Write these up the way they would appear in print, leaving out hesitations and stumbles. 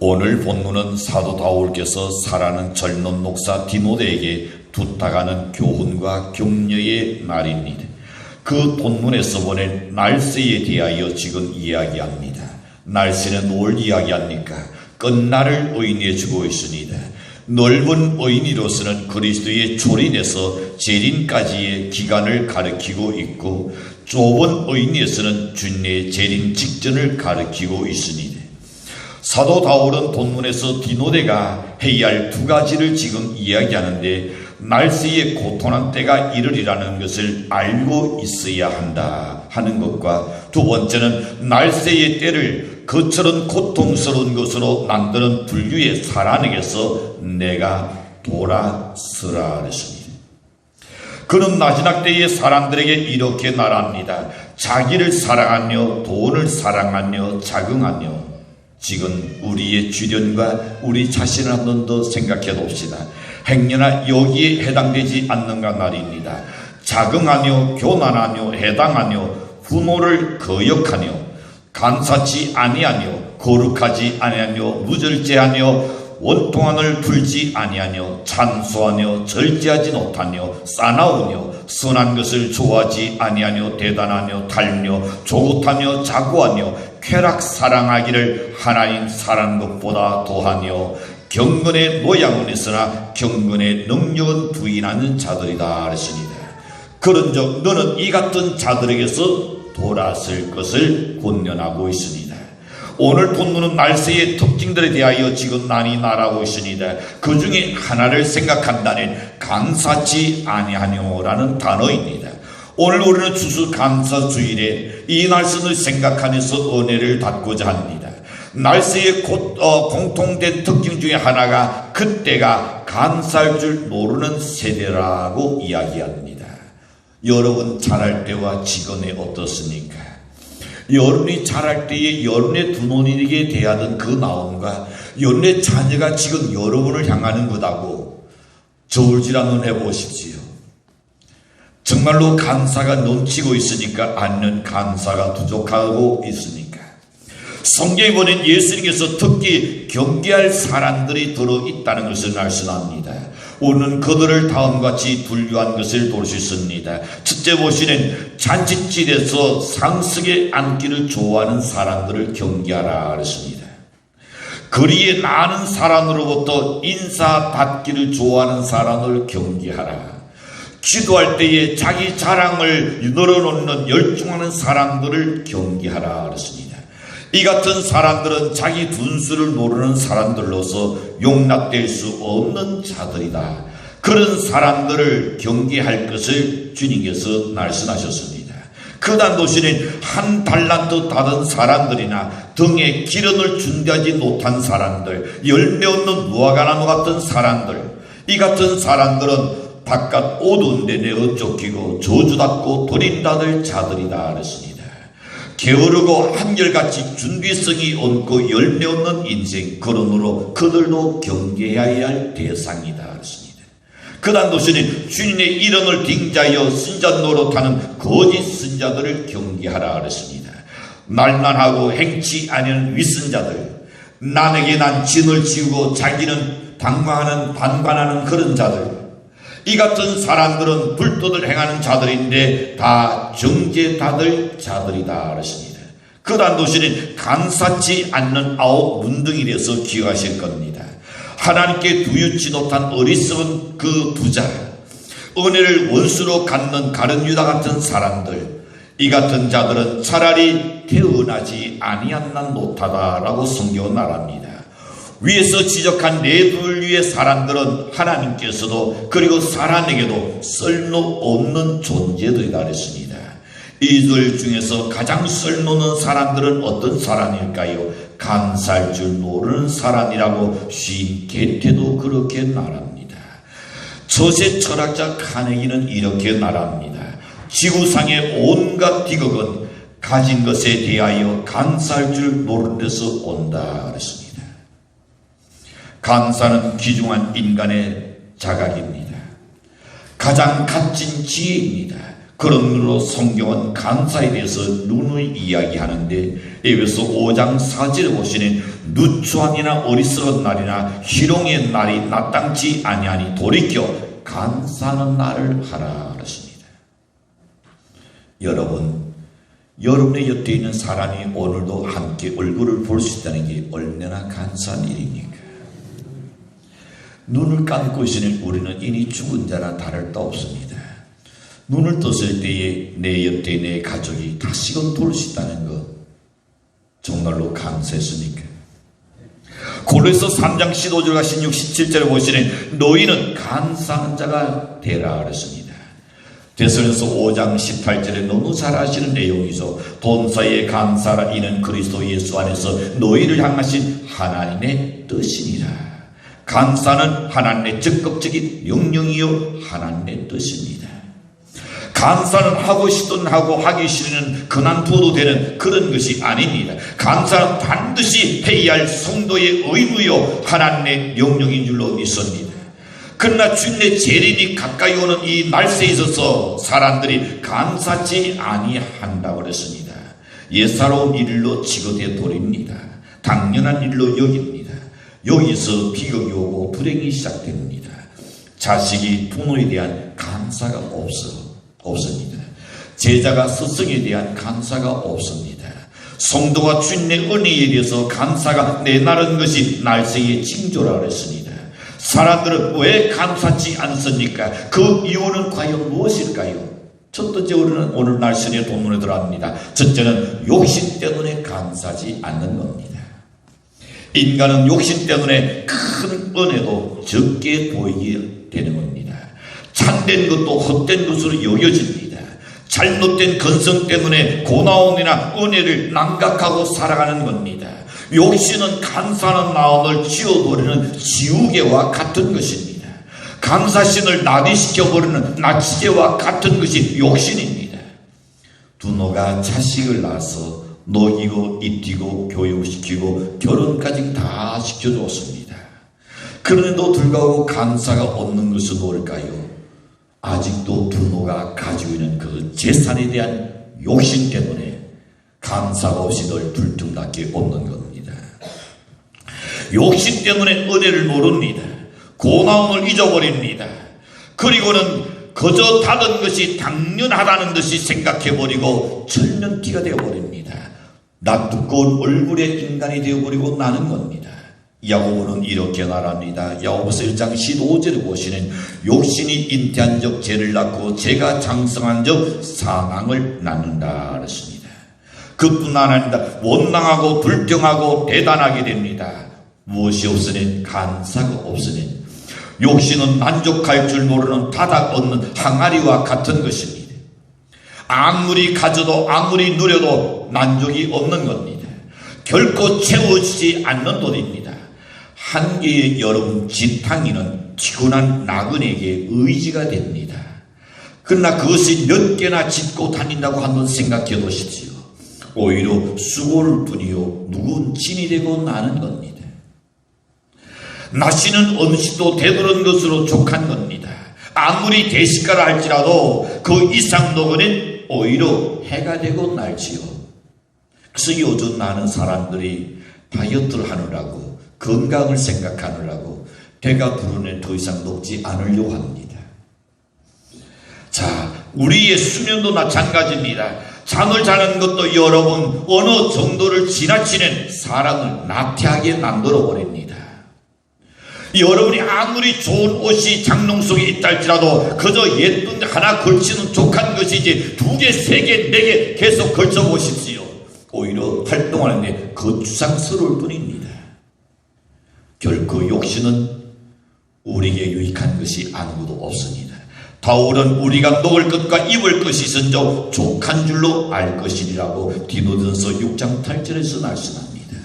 오늘 본문은 사도 바울께서 사랑하는 젊은 목사 디모데에게 부탁하는 교훈과 격려의 말입니다. 그 본문에서 보낸 날새에 대하여 지금 이야기합니다. 날새는 뭘 이야기합니까? 끝날을 의미해 주고 있습니다. 넓은 의미로서는 그리스도의 초림에서 재림까지의 기간을 가리키고 있고, 좁은 의미에서는 주님의 재림 직전을 가리키고 있습니다. 사도 바울은 본문에서 디모데가 해야 할 두 가지를 지금 이야기하는데, 날새의 고통한 때가 이르리라는 것을 알고 있어야 한다 하는 것과, 두 번째는 날새의 때를 그처럼 고통스러운 것으로 만드는 불교의 사람에게서 내가 돌아서라 그랬습니다. 그는 마지막 때의 사람들에게 이렇게 말합니다. 자기를 사랑하며 돈을 사랑하며 자긍하며. 지금 우리의 주변과 우리 자신을 한 번 더 생각해 봅시다. 행여나 여기에 해당되지 않는가 말입니다. 자긍하며 교만하며 해당하며 부모를 거역하며 간사치 아니하며 거룩하지 아니하며 무절제하며 원통함을 풀지 아니하며 찬소하며 절제하지 못하며 싸나우며 선한 것을 좋아하지 아니하며 대단하며 달며 조급하며 자고하며 쾌락 사랑하기를 하나님 사랑하는 것보다 더하며 경건의 모양은 있으나 경건의 능력은 부인하는 자들이다 그랬습니다. 그런즉 너는 이 같은 자들에게서 돌아설 것을 권면하고 있습니다. 오늘 본문은 날새의 특징들에 대하여 지금 많이 말하고 있습니다. 그 중에 하나를 생각한다면 감사치 아니하뇨라는 단어입니다. 오늘 우리는 추수감사주일에 이 날씀을 생각하면서 은혜를 받고자 합니다. 날새의 공통된 특징 중에 하나가 그때가 감사할 줄 모르는 세대라고 이야기합니다. 여러분 자랄 때와 지금에 어떻습니까? 여러분이 자랄 때에 여러분의 부모님에게 대하던 그 마음과 여러분의 자녀가 지금 여러분을 향하는 것하고 저울질 한번 해보십시오. 정말로 감사가 넘치고 있으니까 아니면 감사가 부족하고 있으니까. 성경에 보낸 예수님께서 특히 경계할 사람들이 들어있다는 것을 말씀합니다. 오늘은 그들을 다음같이 분류한 것을 볼 수 있습니다. 첫째 보시는 잔치집에서 상석에 앉기를 좋아하는 사람들을 경계하라 그랬습니다. 거리에 나는 사람으로부터 인사받기를 좋아하는 사람을 경계하라. 기도할 때에 자기 자랑을 늘어놓는 열중하는 사람들을 경계하라 그랬습니다. 이 같은 사람들은 자기 분수를 모르는 사람들로서 용납될 수 없는 자들이다. 그런 사람들을 경계할 것을 주님께서 말씀하셨습니다. 그 다음 보시는 한 달란트 받은 사람들이나 등에 기름을 준비하지 못한 사람들, 열매 없는 무화과나무 같은 사람들, 이 같은 사람들은 바깥 어두운 데 내어 쫓기고 저주받고 돌인받을 자들이다 그랬습니다. 게으르고 한결같이 준비성이 없고 열매 없는 인생, 그러므로 그들도 경계해야 할 대상이다 그랬습니다. 그 다음 도시는 주님의 이름을 빙자하여 선자 노릇하는 거짓 선자들을 경계하라 그랬습니다. 말만 하고 행치 아니하는 위선자들, 남에게 난 진을 지우고 자기는 반관하는 그런 자들, 이 같은 사람들은 불법을 행하는 자들인데 다 정죄받을 자들이다 그랬습니다. 그 다음 도시는 감사치 않는 아홉 문둥이에서 기억하실 겁니다. 하나님께 부유치 못한 어리석은 그 부자, 은혜를 원수로 갖는 가룟 유다 같은 사람들, 이 같은 자들은 차라리 태어나지 아니한난 못하다라고 성경은 말합니다. 위에서 지적한 네 분류의 사람들은 하나님께서도 그리고 사람에게도 쓸모없는 존재들이다 그랬습니다. 이들 중에서 가장 쓸모없는 사람들은 어떤 사람일까요? 감사할 줄 모르는 사람이라고 쉰 게테도 그렇게 말합니다. 저세 철학자 카네기는 이렇게 말합니다. 지구상의 온갖 비극은 가진 것에 대하여 감사할 줄 모르는 데서 온다 그랬습니다. 감사는 귀중한 인간의 자각입니다. 가장 값진 지혜입니다. 그러므로 성경은 감사에 대해서 누누이 이야기하는데 에베소 5장 4절에 보시는 누추함이나 어리석은 날이나 희롱의 날이 마땅치 아니하니 돌이켜 감사하는 날을 하라 그랬습니다. 여러분, 여러분의 곁에 있는 사람이 오늘도 함께 얼굴을 볼 수 있다는 게 얼마나 감사한 일입니까? 눈을 감고 있으니 우리는 이미 죽은 자나 다를 바 없습니다. 눈을 떴을 때에 내 옆에 내 가족이 다시금 볼 수 있다는 것 정말로 감사했습니까? 고린도서 3장 15절과 16, 17절에 보시는 너희는 감사하는 자가 되라 그랬습니다. 데살로니가서 5장 18절에 너무 잘 아시는 내용이죠. 돈사에 감사하라 이는 그리스도 예수 안에서 너희를 향하신 하나님의 뜻이니라. 감사는 하나님의 적극적인 명령이요 하나님의 뜻입니다. 감사는 하고 싶든 하고 하기 싫으면 그만둬도 되는 그런 것이 아닙니다. 감사는 반드시 해야 할 성도의 의무요 하나님의 명령인 줄로 믿습니다. 그러나 주님의 재림이 가까이 오는 이 날씨에 있어서 사람들이 감사치 아니한다고 그랬습니다. 예사로운 일로 지거대 돌입니다. 당연한 일로 여깁니다. 여기서 비극이 오고 불행이 시작됩니다. 자식이 부모에 대한 감사가 없습니다. 제자가 스승에 대한 감사가 없습니다. 성도가 주님의 은혜에 대해서 감사가 내나른 것이 날생의 징조라 그랬습니다. 사람들은 왜 감사치 않습니까? 그 이유는 과연 무엇일까요? 첫 번째 우리는 오늘 날씨의 본문에 들어갑니다. 첫째는 욕심 때문에 감사하지 않는 겁니다. 인간은 욕심 때문에 큰 은혜도 적게 보이게 되는 겁니다. 참된 것도 헛된 것으로 여겨집니다. 잘못된 근성 때문에 고나움이나 은혜를 남각하고 살아가는 겁니다. 욕심은 감사하는 마음을 지워버리는 지우개와 같은 것입니다. 감사심을 나비시켜버리는 나치개와 같은 것이 욕심입니다. 두노가 자식을 낳아서 먹이고 입히고 교육시키고 결혼까지 다 시켜줬습니다. 그런데도 불구하고 감사가 없는 것은 뭘까요? 아직도 두노가 가지고 있는 그 재산에 대한 욕심 때문에 감사가 없이 늘 불뚝밖에 없는 겁니다. 욕심 때문에 은혜를 모릅니다. 고나움을 잊어버립니다. 그리고는 그저 다른 것이 당연하다는 듯이 생각해버리고 철면피가 되어버립니다. 낯두꺼운 얼굴의 인간이 되어버리고 나는 겁니다. 야고보는 이렇게 말합니다. 야고보서 1장 15절에 보시는 욕심이 잉태한 적 죄를 낳고 죄가 장성한 적 사망을 낳는다 그랬습니다. 그뿐 아닙니다. 원망하고 불평하고 대단하게 됩니다. 무엇이 없으니 감사가 없으니 욕심은 만족할 줄 모르는 바닥 없는 항아리와 같은 것입니다. 아무리 가져도 아무리 누려도 만족이 없는 겁니다. 결코 채워지지 않는 돈입니다. 한 개의 여름 지팡이는 지구난 나그네에게 의지가 됩니다. 그러나 그것이 몇 개나 짚고 다닌다고 한번 생각해 보십시오. 오히려 수고를 뿐이요 누군 진이 되고 나는 겁니다. 마시는 음식도 되도록 것으로 족한 겁니다. 아무리 대식가라 할지라도 그 이상 녹으면 오히려 해가 되고 날지요. 그래서 요즘 많은 사람들이 다이어트를 하느라고 건강을 생각하느라고 배가 부르는 더 이상 녹지 않으려고 합니다. 자, 우리의 수면도 마찬가지입니다. 잠을 자는 것도 여러분 어느 정도를 지나치는 사람을 나태하게 만들어 버립니다. 여러분이 아무리 좋은 옷이 장롱 속에 있다 할지라도 그저 예쁜 하나 걸치는 족한 것이지 2개, 3개, 4개 계속 걸쳐 보십시오. 오히려 활동하는데 거추장스러울 뿐입니다. 결코 욕심은 우리에게 유익한 것이 아무것도 없습니다. 바울은 우리가 먹을 것과 입을 것이 있은즉 족한 줄로 알 것이라고 디모데전서 6장 8절에서 말씀합니다.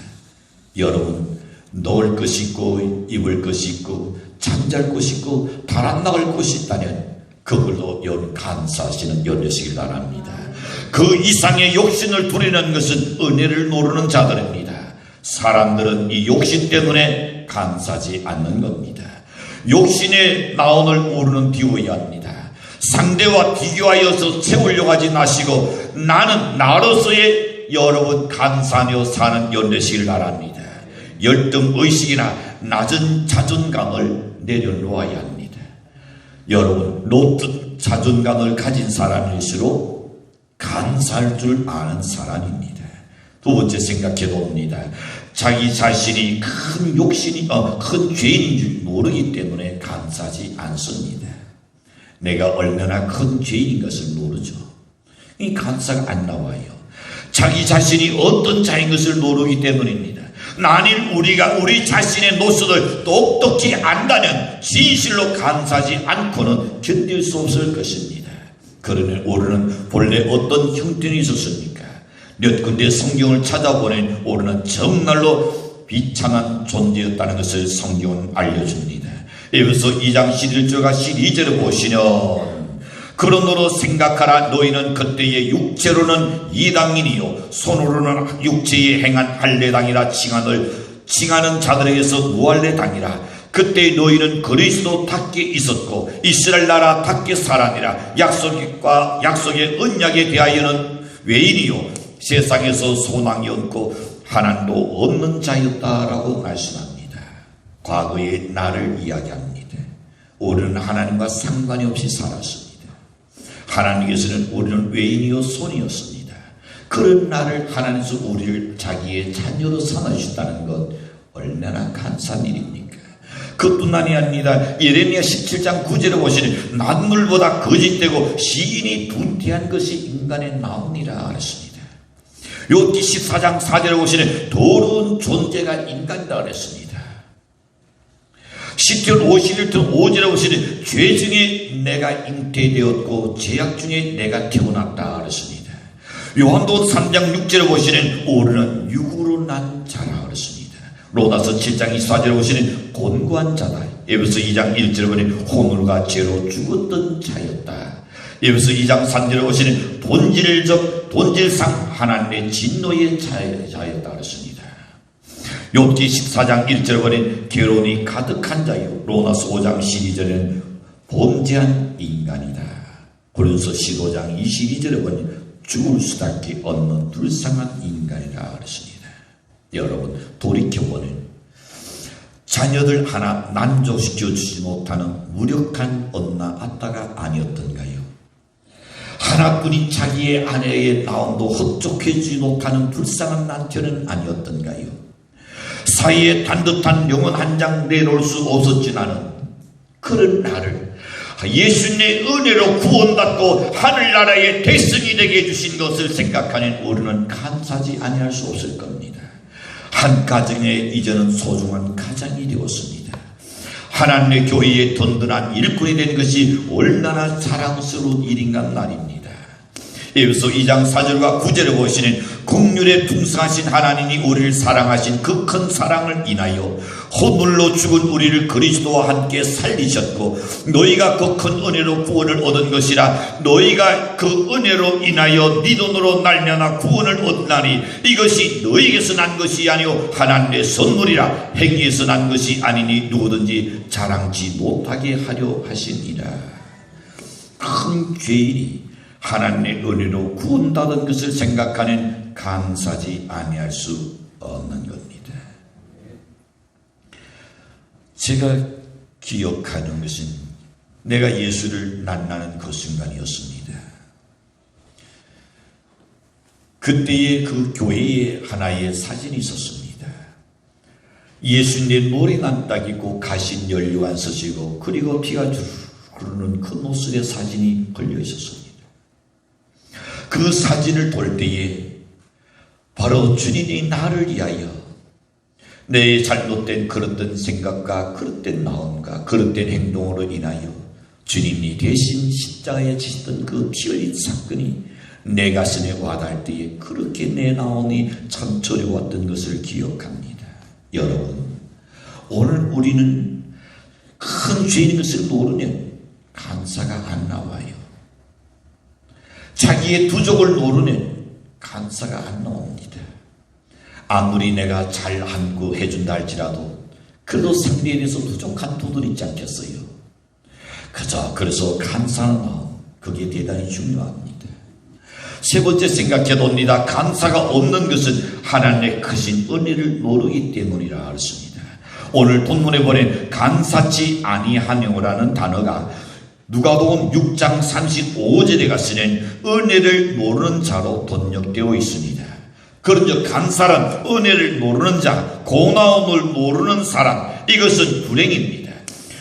여러분 먹을 것이 있고 입을 것이 있고 잠잘 것이 있고 바람 나갈 것이 있다면 그걸로 감사하시는 연려시길 바랍니다. 그 이상의 욕심을 부리는 것은 은혜를 모르는 자들입니다. 사람들은 이 욕심 때문에 감사하지 않는 겁니다. 욕심의 마음을 모르는 비워야 합니다. 상대와 비교하여서 채우려고 하지 마시고 나는 나로서의 여러분 감사하며 사는 연대시길 바랍니다. 열등의식이나 낮은 자존감을 내려놓아야 합니다. 여러분, 높은 자존감을 가진 사람일수록 감사할 줄 아는 사람입니다. 두 번째 생각해 봅니다. 자기 자신이 큰 큰 죄인인 줄 모르기 때문에 감사하지 않습니다. 내가 얼마나 큰 죄인인 것을 모르죠. 이 감사가 안 나와요. 자기 자신이 어떤 자인 것을 모르기 때문입니다. 만일 우리가 우리 자신의 노릇을 똑똑히 안다면 진실로 감사하지 않고는 견딜 수 없을 것입니다. 그러면 우리는 본래 어떤 형편이 있었습니까? 몇 군데 성경을 찾아보니 우리는 정말로 비참한 존재였다는 것을 성경은 알려줍니다. 에베소 2장 11절과 12절을 보시면 그러므로 생각하라. 너희는 그때의 육체로는 이방인이요 손으로는 육체에 행한 할례당이라 칭하는 자들에게서 무할례당이라. 그때 너희는 그리스도 밖에 있었고 이스라엘 나라 밖에 사람이라. 약속의 언약에 대하여는 외인이요 세상에서 소망이 없고 하나님도 없는 자였다라고 말씀합니다. 과거의 나를 이야기합니다. 우리는 하나님과 상관이 없이 살았습니다. 하나님께서는 우리는 외인이요 손이었습니다. 그런 나를 하나님께서 우리를 자기의 자녀로 삼아주셨다는 것 얼마나 감사한 일입니까? 그뿐만이 아닙니다. 예레미야 17장 9절에 보시니 만물보다 거짓되고 시인이 분태한 것이 인간의 나오니라 하셨습니다. 욥기 14장 4절에 보시니 더러운 존재가 인간이다 그랬습니다. 시편 51편 5절에 보시니 죄 중에 내가 잉태되었고 죄악 중에 내가 태어났다 그랬습니다. 요한복음 3장 6절에 보시니 우리는 육으로 난 자라 그랬습니다. 로마서 7장 24절에 보시니 곤고한 자다. 에베소 2장 1절에 보니 혼혈과 죄로 죽었던 자였다. 에베소 2장 3절에 보시니 본질상 하나님의 진노의 자였다 그랬습니다. 욥기 14장 1절에 보니 괴로움이 가득한 자요. 로마서 5장 12절에는 범죄한 인간이다. 고린도서 15장 22절에 보니 죽을 수밖에 없는 불쌍한 인간이라 그랬습니다. 여러분, 돌이켜보니 자녀들 하나 만족시켜 주지 못하는 무력한 엄마 아빠가 아니었던가요? 하나뿐인 자기의 아내의 나옴도 흡족해 주지 못하는 불쌍한 남편은 아니었던가요? 사이에 단듯한 영혼 한 장 내놓을 수 없었지. 나는 그런 나를 예수님의 은혜로 구원받고 하늘나라의 백성이 되게 해주신 것을 생각하는 우리는 감사하지 아니할 수 없을 겁니다. 한 가정에 이제는 소중한 가장이 되었습니다. 하나님의 교회의 든든한 일꾼이 된 것이 얼마나 자랑스러운 일인가 말입니다. 에베소 2장 4절과 9절에 보시는 긍휼에 풍성하신 하나님이 우리를 사랑하신 그 큰 사랑을 인하여 혼물로 죽은 우리를 그리스도와 함께 살리셨고 너희가 그 큰 은혜로 구원을 얻은 것이라. 너희가 그 은혜로 인하여 믿음으로 말미암아 구원을 얻나니 이것이 너희에게서 난 것이 아니요 하나님의 선물이라. 행위에서 난 것이 아니니 누구든지 자랑지 못하게 하려 하시니라. 큰 죄인이 하나님의 은혜로 구원받은 것을 생각하는 감사하지 아니할 수 없는 겁니다. 제가 기억하는 것은 내가 예수를 만나는 그 순간이었습니다. 그때의 그 교회에 하나의 사진이 있었습니다. 예수님의 머리 난 딱이고 가신 연료안 서시고 그리고 피가 흐르는 그 모습의 사진이 걸려 있었습니다. 그 사진을 볼 때에 바로 주님이 나를 위하여 내 잘못된 그릇된 생각과 그릇된 마음과 그릇된 행동으로 인하여 주님이 대신 십자가에 지셨던 그 피 흘린 사건이 내 가슴에 와닿을 때에 그렇게 내 마음이 참 저려왔던 것을 기억합니다. 여러분, 오늘 우리는 큰 죄인 것을 모르면 감사가 안 나와요. 자기의 부족을 모르면 감사가 안 나옵니다. 아무리 내가 잘하고 해준다 할지라도 그래도 상대에 대해서 부족한 부분이 있지 않겠어요? 그래서 감사하는 마음, 그게 대단히 중요합니다. 세 번째 생각해 봅니다. 감사가 없는 것은 하나님의 크신 은혜를 모르기 때문이라 하였습니다. 오늘 본문에 보낸 감사치 아니하며라는 단어가 누가복음 6장 35절에 쓰는 은혜를 모르는 자로 번역되어 있습니다. 그런즉 감사란 은혜를 모르는 자, 고나움을 모르는 사람, 이것은 불행입니다.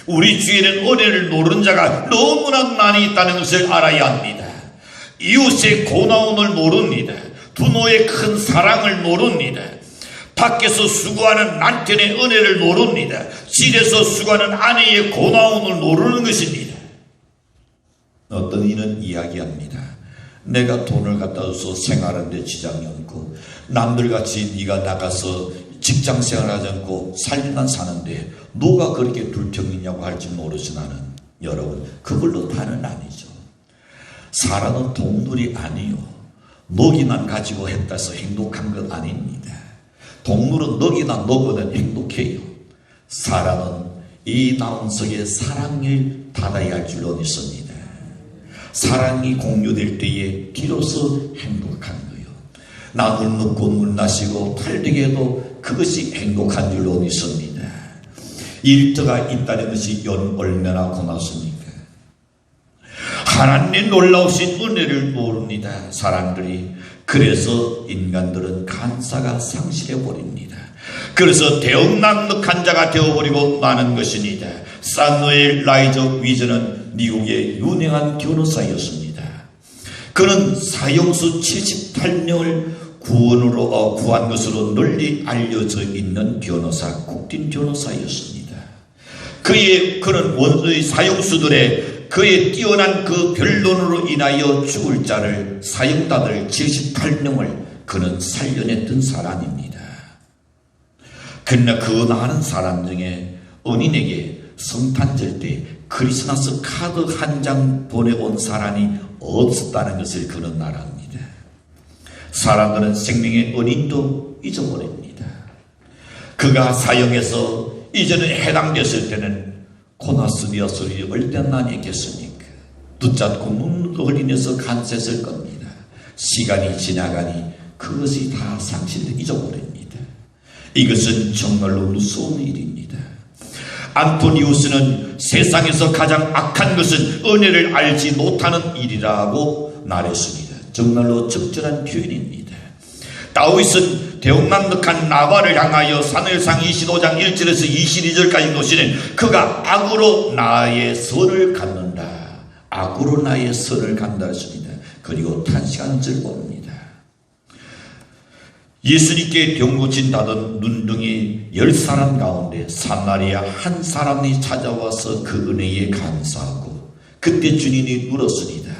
우리 주위에는 은혜를 모르는 자가 너무나 많이 있다는 것을 알아야 합니다. 이웃의 고나움을 모릅니다. 부모의 큰 사랑을 모릅니다. 밖에서 수고하는 남편의 은혜를 모릅니다. 집에서 수고하는 아내의 고나움을 모르는 것입니다. 어떤 이는 이야기합니다. 내가 돈을 갖다 줘서 생활하는데 지장이 없고 남들같이 네가 나가서 직장생활 하지 않고 살림만 사는데 뭐가 그렇게 불평이냐고 할지 모르지. 나는 여러분, 그걸로 다는 아니죠. 사람은 동물이 아니요, 먹이만 가지고 했다 해서 행복한 것 아닙니다. 동물은 먹이나 먹으면 행복해요. 사람은 이 마음속에 사랑을 받아야 할 줄로 믿습니다. 사랑이 공유될 때에 비로소 행복한 거예요. 나물 먹고 물 마시고 팔되게도 그것이 행복한 줄로 믿습니다. 일터가 있다는 것이 얼마나 고맙습니까? 하나님의 놀라우신 은혜를 모릅니다, 사람들이. 그래서 인간들은 감사가 상실해버립니다. 그래서 대역난득한 자가 되어버리고 마는 것입니다. 사무엘 라이저 위저는 미국의 유명한 변호사였습니다. 그는 사형수 78명을 구한 것으로 널리 알려져 있는 변호사, 국민 변호사였습니다. 그는 원수의 사형수들의 그의 뛰어난 그 변론으로 인하여 죽을 자를, 사형자들 78명을 그는 살려냈던 사람입니다. 그러나 그 많은 사람 중에 은인에게 성탄절 때 크리스마스 카드 한 장 보내온 사람이 없었다는 것을 그는 말합니다. 사람들은 생명의 은인도 잊어버립니다. 그가 사형에서 이전에 해당됐을 때는 고나스미어스를 얼마나 했겠습니까? 붙잡고 눈물로 흘리면서 간세했을 겁니다. 시간이 지나가니 그것이 다 상실돼 잊어버립니다. 이것은 정말로 무서운 일입니다. 안토니우스는 세상에서 가장 악한 것은 은혜를 알지 못하는 일이라고 말했습니다. 정말로 적절한 표현입니다. 다윗은 대역난득한 나발을 향하여 사무엘상 25장 1절에서 22절까지 보시는 그가 악으로 나의 선을 갖는다, 악으로 나의 선을 갖는다 했습니다. 그리고 탄식하는 줄 봅니다. 예수님께 병 고친다던 눈둥이 10사람 가운데 사마리아 한 사람이 찾아와서 그 은혜에 감사하고 그때 주님이 물었습니다.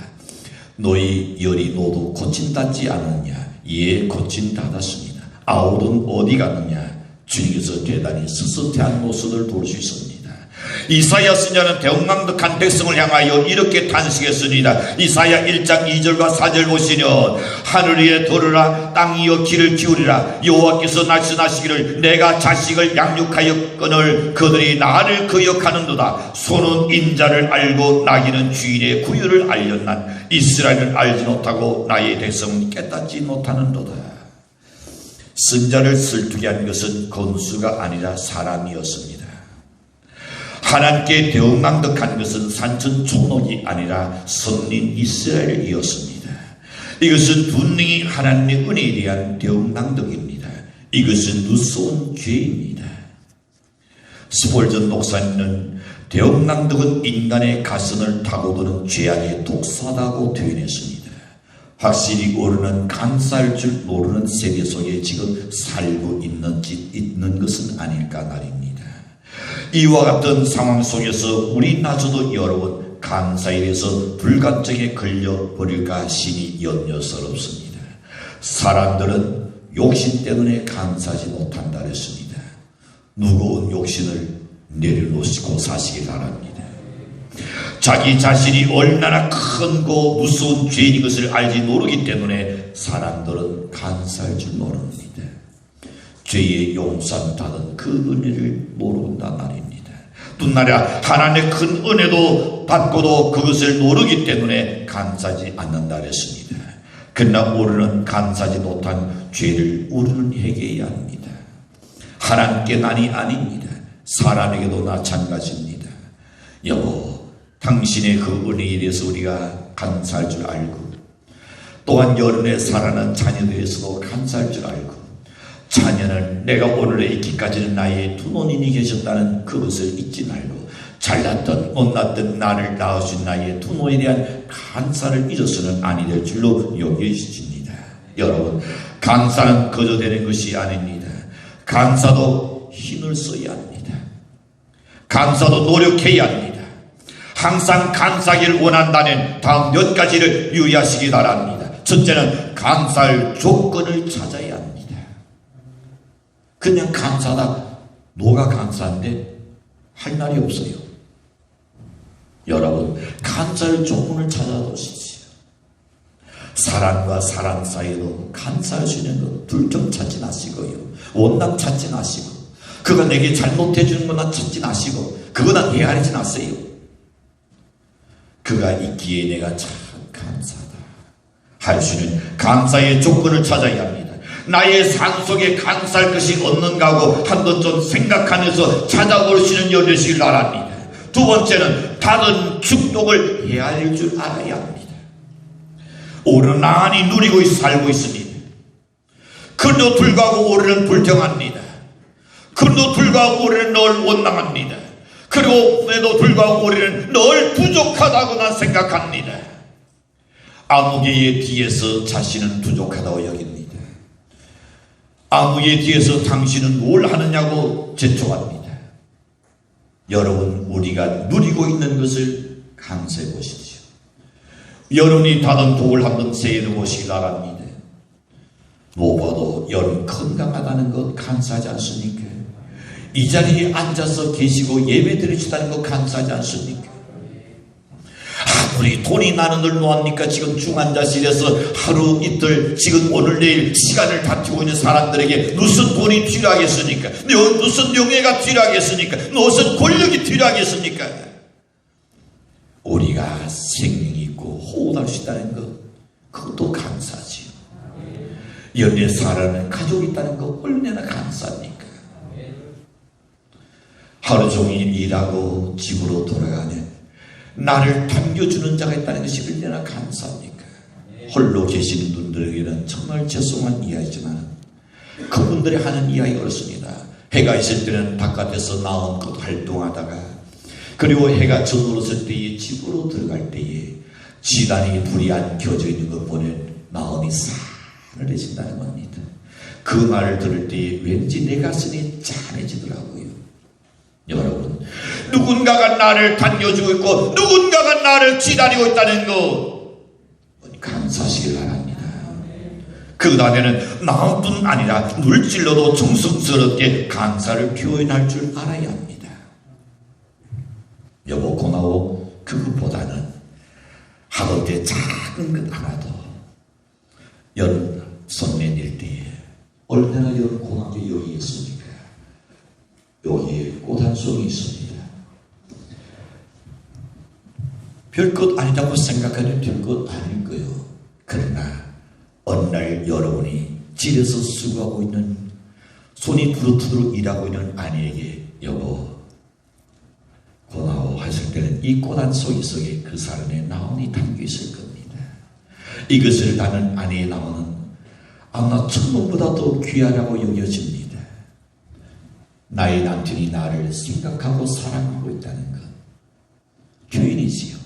너희 열이 너도 고침받지 않았냐? 예, 고침받았습니다. 아우는 어디 갔느냐? 주님께서 대단히 스스퇴한 모습을 볼 수 있습니다. 이사야 선지자는 대역난득한 백성을 향하여 이렇게 탄식했습니다. 이사야 1장 2절과 4절 보시면 하늘 위에 들으라, 땅 위에 귀를 기울이라. 여호와께서 말씀하시기를 내가 자식을 양육하였거늘 그들이 나를 거역하는도다. 소는 인자를 알고 나귀는 주인의 구유를 알렸난 이스라엘을 알지 못하고 나의 백성은 깨닫지 못하는도다. 선자를 슬프게 한 것은 건수가 아니라 사람이었습니다. 하나님께 대역난득한 것은 산천초록이 아니라 선민 이스라엘이었습니다. 이것은 분명히 하나님의 은혜에 대한 대역난득입니다. 이것은 무서운 죄입니다. 스폴전 목사님은 대역난득은 인간의 가슴을 타고드는 죄악의 독사다고 표현했습니다. 확실히 우리는 감사할 줄 모르는 세계 속에 지금 살고 있는 것은 아닐까 말입니다. 이와 같은 상황 속에서 우리마저도 여러분 감사에 대해서 불감정에 걸려버릴까 심히 염려스럽습니다. 사람들은 욕심 때문에 감사하지 못한다 했습니다. 무거운 욕심을 내려놓으시고 사시기 바랍니다. 자기 자신이 얼마나 큰고 무서운 죄인 것을 알지 모르기 때문에 사람들은 감사할 줄 모릅니다. 죄의 용서받은 그 은혜를 모른다 말입니다. 뿐 아니라 하나님의 큰 은혜도 받고도 그것을 모르기 때문에 감사하지 않는다 그랬습니다. 그러나 우리는 감사하지 못한 죄를 우리는 회개해야 합니다. 하나님께만이 아닙니다. 사람에게도 마찬가지입니다. 여보, 당신의 그 은혜에 대해서 우리가 감사할 줄 알고, 또한 여름에 살아난 자녀에 대해서도 감사할 줄 알고, 자녀는 내가 오늘에 있기까지는 나의 두 노인이 계셨다는 그것을 잊지 말고, 잘났던 못났던 나를 낳으신 나의 두 노인에 대한 감사를 잊어서는 아니 될 줄로 여겨주십니다. 여러분, 감사는 거저 되는 것이 아닙니다. 감사도 힘을 써야 합니다. 감사도 노력해야 합니다. 항상 감사하기를 원한다면 다음 몇 가지를 유의하시기 바랍니다. 첫째는 감사할 조건을 찾아야 합니다. 그냥 감사하다, 뭐가 감사한데 할 날이 없어요. 여러분, 감사할 조건을 찾아보십시오. 사람과 사람 사이에도 감사할 수 있는 것, 불평 찾지 마시고요, 원망 찾지 마시고, 그가 내게 잘못해 주는 것만 찾지 마시고, 그거나 헤아리지 마세요. 그가 있기에 내가 참 감사하다 할 수 있는 감사의 조건을 찾아야 합니다. 나의 삶 속에 감사할 것이 없는가 하고 한번 좀 생각하면서 찾아볼 수 있는 여유 되시길 바랍니다. 두 번째는 다른 축복을 헤아릴 줄 알아야 합니다. 우리는 나란히 누리고 살고 있습니다. 그런데도 불구하고 우리는 불평합니다. 그런데도 불구하고 우리는 늘 원망합니다. 그리고 불구하고 우리는 늘 부족하다고만 생각합니다. 아무개의 뒤에서 자신은 부족하다고 여깁니다. 아무개의 뒤에서 당신은 뭘 하느냐고 재촉합니다. 여러분, 우리가 누리고 있는 것을 감사해 보십시오. 여러분이 받은 복을 한번 세해 보시기 바랍니다. 무엇보다도 여러분 건강하다는 것 감사하지 않습니까? 이 자리에 앉아서 계시고 예배 드리시다는 것 감사하지 않습니까? 아무리 돈이 나는 걸 놓았니까 지금 중환자실에서 하루 이틀 지금 오늘 내일 시간을 다투고 있는 사람들에게 무슨 돈이 필요하겠습니까? 무슨 명예가 필요하겠습니까? 무슨 권력이 필요하겠습니까? 우리가 생명이 있고 호흡할 수 있다는 것, 그것도 감사지요. 연애 사람은 가족이 있다는 것 얼마나 감사합니까? 하루 종일 일하고 집으로 돌아가면 나를 당겨주는 자가 있다는 것이 얼마나 감사합니까? 홀로 계시는 분들에게는 정말 죄송한 이야기지만 그분들이 하는 이야기가 그렇습니다. 해가 있을 때는 바깥에서 마음껏 활동하다가, 그리고 해가 저물었을 때에 집으로 들어갈 때에 지단이 불이 안 켜져 있는 것 보면 마음이 싸늘해진다는 겁니다. 그 말을 들을 때에 왠지 내 가슴이 짠해지더라고요. 여러분, 누군가가 나를 당겨주고 있고 누군가가 나를 기다리고 있다는 거 감사하시길 바랍니다. 그 다음에는 마음뿐 아니라 물질로도 정성스럽게 감사를 표현할 줄 알아야 합니다. 여보 고마워, 그것보다는 하루에 작은 것 하나도 여름 손 내밀 때에 얼마나 여름 고마운 게 여기 있습니까? 여기에 꽃 한 송이 있습니다. 별것 아니다고 생각하면 별것 아닐 거예요. 그러나 어느 날 여러분이 집에서 수고하고 있는, 손이 부르트도록 일하고 있는 아내에게 여보 고마워 하실 때는 이 꽃 한 송이 속에 그 사람의 나온이 담겨 있을 겁니다. 이것을 나는 아내의 나온은 아마 천문보다 더 귀하다고 여겨집니다. 나의 남편이 나를 생각하고 사랑하고 있다는 것, 표현이지요.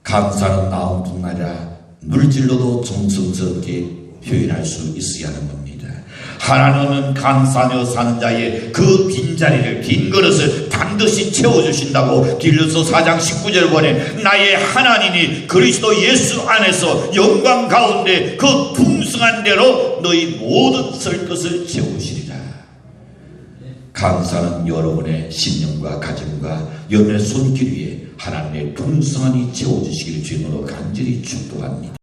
감사는 마음뿐 아니라 물질로도 정성스럽게 표현할 수 있어야 하는 겁니다. 하나님은 감사하며 사는 자의 그 빈자리를, 빈 그릇을 반드시 채워주신다고 딜러서 4장 19절 보내 나의 하나님이 그리스도 예수 안에서 영광 가운데 그 풍성한 대로 너희 모든 설 것을 채우시리라. 감사는 여러분의 신념과 가정과 여러분의 손길 위에 하나님의 풍성함이 채워주시기를 주님으로 간절히 축복합니다.